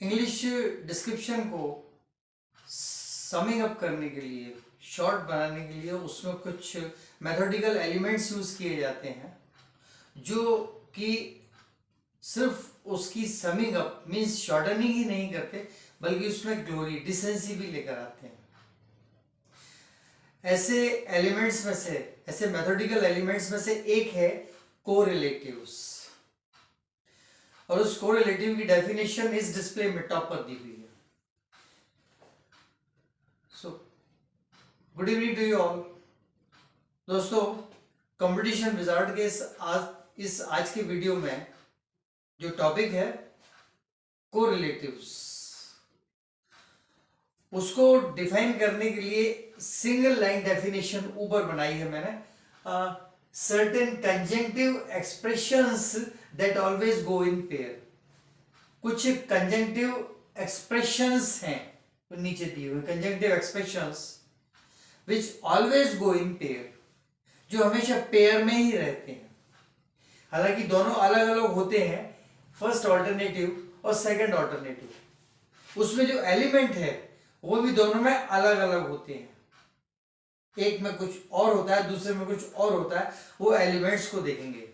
English description को summing up करने के लिए, शॉर्ट बनाने के लिए उसमें कुछ मैथोडिकल एलिमेंट्स यूज किए जाते हैं जो कि सिर्फ उसकी समिंग अप मीन्स शॉर्टनिंग ही नहीं करते बल्कि उसमें ग्लोरी, डिसेंसी भी लेकर आते हैं। ऐसे एलिमेंट्स में से, ऐसे मैथोडिकल एलिमेंट्स में से एक है कोरिलेटिव्स, और उस कोरिलेटिव की डेफिनेशन इस डिस्प्ले में टॉप पर दी हुई है। So good evening to you all. दोस्तों, कंपटीशन विजार्ड के इस आज के वीडियो में जो टॉपिक है कोरिलेटिव्स, उसको डिफाइन करने के लिए सिंगल लाइन डेफिनेशन ऊपर बनाई है मैंने। Certain conjunctive expressions that always go in pair. कुछ कंजंक्टिव एक्सप्रेशंस हैं तो नीचे दिए हुए conjunctive expressions which always go in pair, जो हमेशा पेयर में ही रहते हैं। हालांकि दोनों अलग अलग होते हैं, फर्स्ट ऑल्टरनेटिव और सेकंड ऑल्टरनेटिव, उसमें जो एलिमेंट है वो भी दोनों में अलग अलग होते हैं। एक में कुछ और होता है, दूसरे में कुछ और होता है, वो एलिमेंट्स को देखेंगे।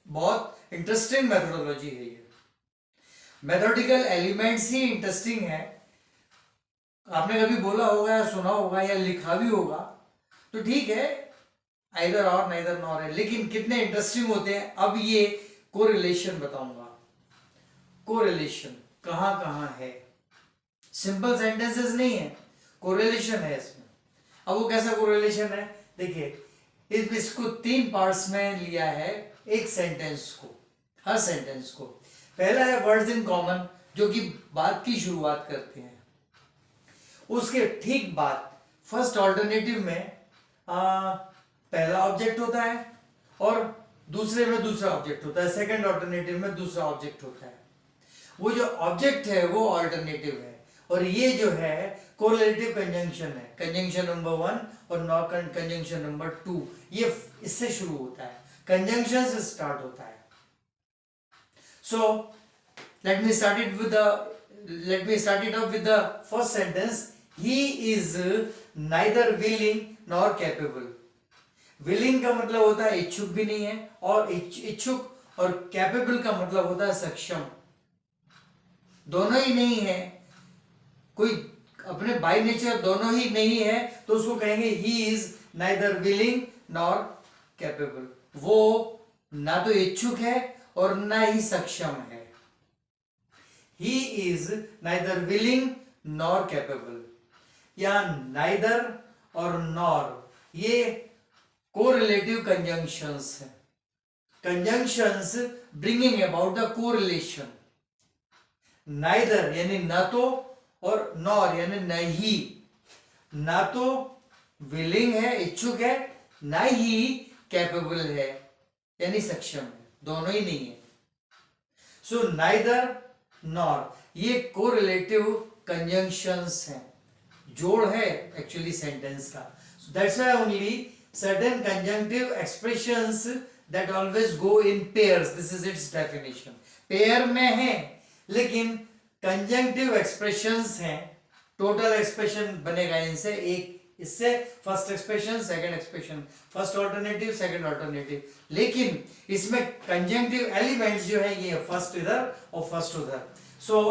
बहुत इंटरेस्टिंग मेथोडोलॉजी है ये। मैथोडिकल एलिमेंट्स ही इंटरेस्टिंग है। आपने कभी बोला होगा या सुना होगा या लिखा भी होगा तो ठीक है, आइदर और नाइदर नॉर है, लेकिन कितने इंटरेस्टिंग होते हैं। अब ये कोरिलेशन बताऊंगा। कोरिलेशन कहां कहां है, सिंपल सेंटेंसेस नहीं है, कोरिलेशन है इसमें। अब वो कैसा कोरिलेशन है देखिए, इसको तीन पार्ट्स में लिया है एक सेंटेंस को, हर सेंटेंस को। पहला है वर्ड्स इन कॉमन, जो कि बात की शुरुआत करते हैं। उसके ठीक बाद फर्स्ट ऑल्टरनेटिव में पहला ऑब्जेक्ट होता है और दूसरे में दूसरा ऑब्जेक्ट होता है, सेकंड ऑल्टरनेटिव में दूसरा ऑब्जेक्ट होता है। वो जो ऑब्जेक्ट है वो ऑल्टरनेटिव है, और ये जो है कोरिलेटिव कंजंक्शन है, कंजंक्शन नंबर 1 और नॉट कंजंक्शन नंबर 2, ये इससे शुरू होता है, कंजंक्शन से स्टार्ट होता है। So let me start it up with the first sentence. He is neither willing nor capable. Willing का मतलब होता है इच्छुक भी नहीं है, और इच्छुक और कैपेबल का मतलब होता है सक्षम। दोनों ही नहीं है, कोई अपने बाय नेचर दोनों ही नहीं है, तो उसको कहेंगे ही is neither willing nor capable. वो ना तो इच्छुक है और ना ही सक्षम है। ही is neither willing nor capable, या नाइदर और नॉर, ये कोरिलेटिव कंजंक्शंस है। Conjunctions bringing about the correlation. Neither यानी ना तो, और नॉर यानी नहीं। ना तो विलिंग है, इच्छुक है, ना ही कैपेबल है यानी सक्षम है, दोनों ही नहीं है। सो नाइदर नॉर ये कोरिलेटिव कंजंक्शंस हैं, जोड़ है एक्चुअली सेंटेंस का। So that's why only certain conjunctive expressions that always go in pairs, this is its definition। Pair में है लेकिन कंजंक्टिव एक्सप्रेशंस हैं। टोटल एक्सप्रेशन बनेगा इनसे, एक इससे first expression, second expression, first alternative, second alternative, लेकिन इसमें कंजंक्टिव एलिमेंट्स जो है ये फर्स्ट इधर और फर्स्ट उधर। So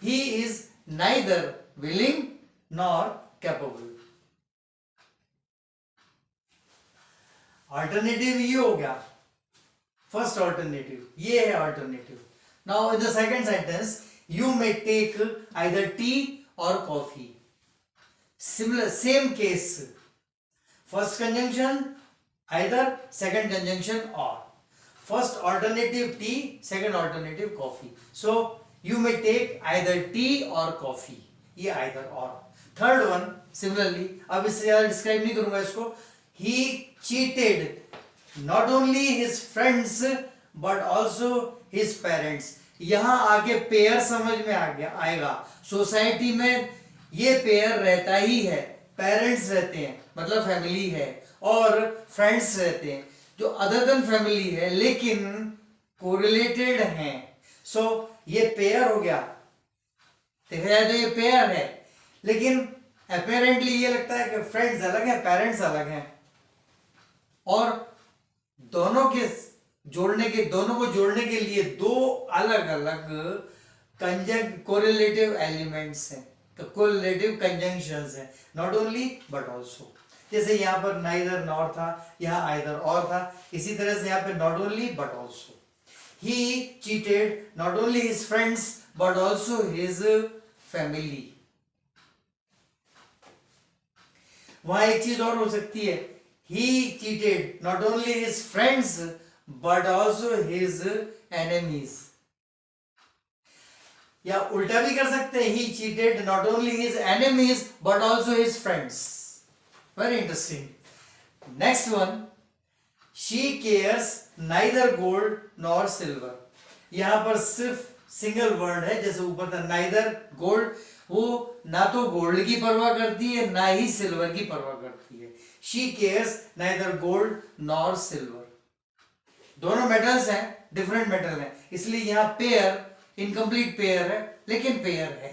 he is neither willing nor capable. Alternative ये हो गया, फर्स्ट ऑल्टरनेटिव ये है alternative. Now in the second sentence, you may take either tea or coffee. Similar, same case, first conjunction either, second conjunction or, first alternative tea, second alternative coffee. So you may take either tea or coffee, ये either or. Third one similarly, अब इससे ज्यादा describe नहीं करूंगा इसको। He cheated not only his friends but also his parents। यहां आके pair समझ में आएगा। सोसाइटी में ये पेयर रहता ही है, पेरेंट्स रहते हैं मतलब फैमिली है, और फ्रेंड्स रहते हैं जो अदर देन फैमिली है लेकिन कोरिलेटेड हैं। सो ये पेयर हो गया देखा जाए तो ये पेयर है, लेकिन अपेरेंटली ये लगता है कि फ्रेंड्स अलग हैं, पेरेंट्स अलग हैं, और दोनों को जोड़ने के लिए दो अलग अलग कोरिलेटिव एलिमेंट्स हैं, तो कोरिलेटिव कंजंक्शंस हैं, नॉट ओनली बट ऑल्सो। जैसे यहाँ पर नाइदर नॉर था, यहाँ आइदर और था, इसी तरह से यहाँ पे not only but also. He cheated not only his friends but also his family. वहां एक चीज और हो सकती है, he cheated not only his friends but also his enemies, या उल्टा भी कर सकते हैं, he cheated not only his enemies but also his friends. Very interesting. Next one, she cares neither gold nor silver. यहां पर सिर्फ सिंगल वर्ड है, जैसे ऊपर था neither gold, वो ना तो गोल्ड की परवाह करती है ना ही सिल्वर की परवाह करती है। She cares neither gold nor silver. दोनों मेटल्स हैं, डिफरेंट मेटल हैं, इसलिए यहां पेयर इनकम्प्लीट पेयर है, लेकिन पेयर है।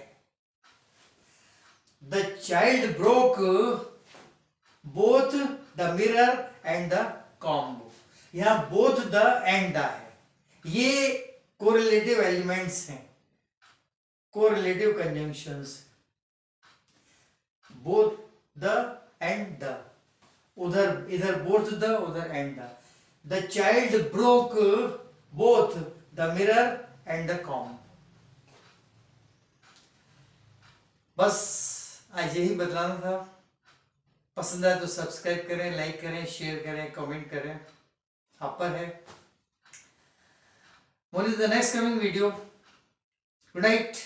The child broke both the mirror and the comb. यहां both the and the है, ये कोरिलेटिव एलिमेंट्स हैं, correlative conjunctions, both the and the, उधर इधर both the, उधर and the. The child broke both the mirror and the comb. बस आज यही बतलाना था। पसंद आए तो सब्सक्राइब करें, लाइक करें, शेयर करें, कमेंट करें, आप पर है। What is the next coming video? Good night.